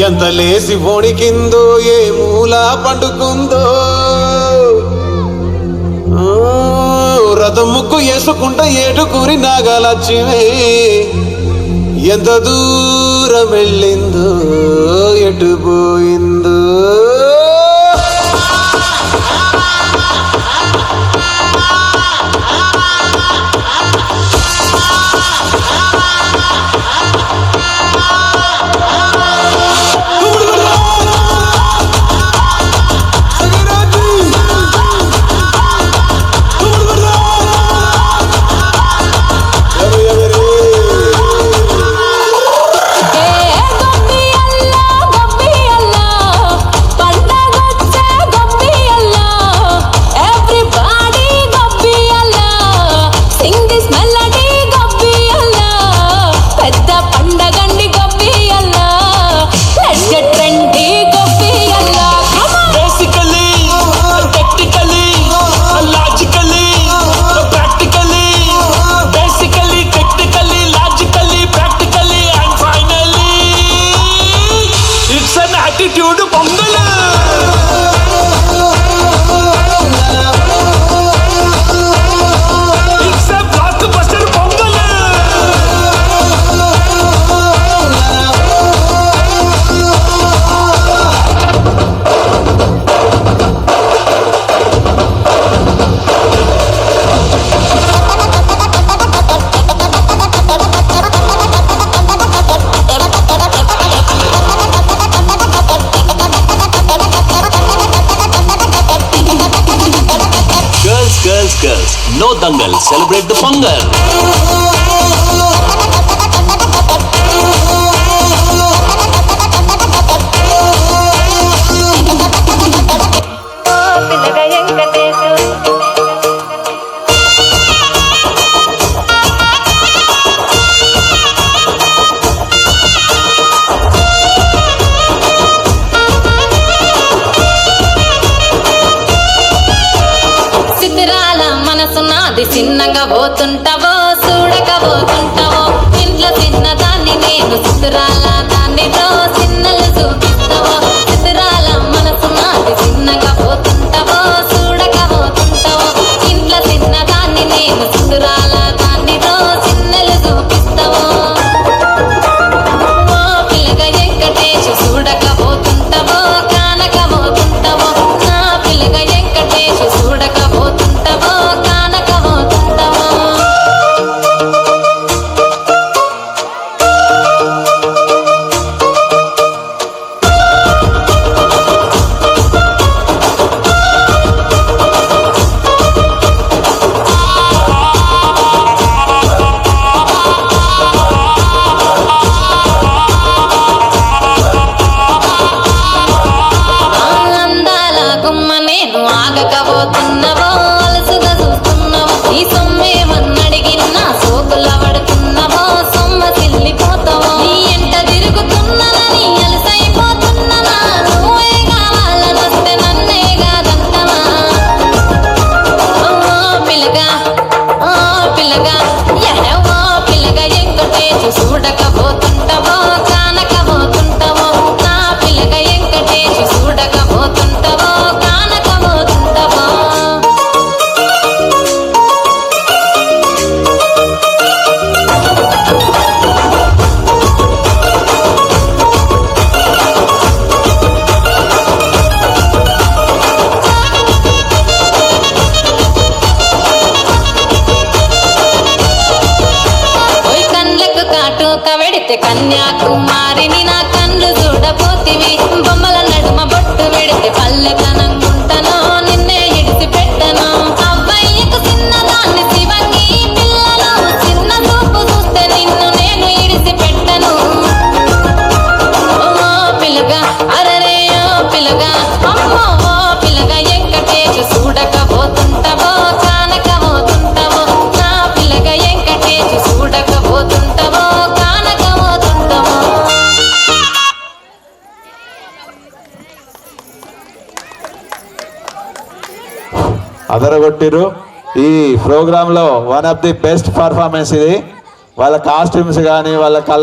ఎంత లేసి వణికిందో ఏ మూల పండుకుందో రథం ముక్కు వేసుకుంటా ఏటుకూరి నాగలక్ష్మి ఎంత దూరం వెళ్ళిందో ఎటు పోయిందో Girls, no dangal, celebrate the Pongal. మనసునాది చిన్నగా పోతుంటావో చూడక పోతుంటావో ఇంట్లో చిన్నదాన్ని నేను చిత్రాల దానితో చిన్నలు చూపిస్తావో చిత్రాల మనసునాది చిన్నగా పోతుంటావో చూడక పోతుంటావో ఇంట్లో చిన్నదాన్ని నేను చిత్రాల దానితో చిన్నలు చూపిస్తావో ఓ పిల్లగా వెంకటేశ్ చూడక పోతుంటావో కానక పోతుంటావో నా పిల్లగా వెంకటేశ్ చూడక పోతుంటావో ఆగకపోతున్నావో అలసుగా చూస్తున్నావో ఈ సొమ్మేమన్నడిగినా సోకుల పడుతున్నావో సొమ్మ సిల్లిపోతావో నీ ఎంట తిరుగుతున్నానని అలసైపోతున్నానా నువ్వే కావాలని వస్తే నన్నే కాదంటావా పిల్లగా పిల్లగా పిల్లగా వెంకటేశ్ చూడకపోతుంటావో కానకపోతుంటావో నా పిల్లగా వెంకటేశ్ చూడకపోతుంటావో వెడితే కన్యాకుమారిని నా కళ్ళు చూడపోతివి బొమ్మల నడుమ బొట్టు వెడితే పల్లెకనంగుంటనో నిన్నే ఇడిసి పెట్టను అబ్బాయికు చిన్నదాన్ని శివంగి పిల్లలు చిన్న చూపు చూస్తే నిన్ను నేను ఇడిసి పెట్టను ఓ పిల్లగా అరరే ఓ పిల్లగా అమ్మో ఓ పిల్లగా వెంకటేశ్ చూడకపోతుంటావో కానకపోతుంటావో నా పిల్లగా వెంకటేశ్ చూడకపోతుంటావో అదరగొట్టిరు. ఈ ప్రోగ్రాంలో one of the best performance ఇది. వాళ్ళ కాస్ట్యూమ్స్ కానీ వాళ్ళ కళ్ళ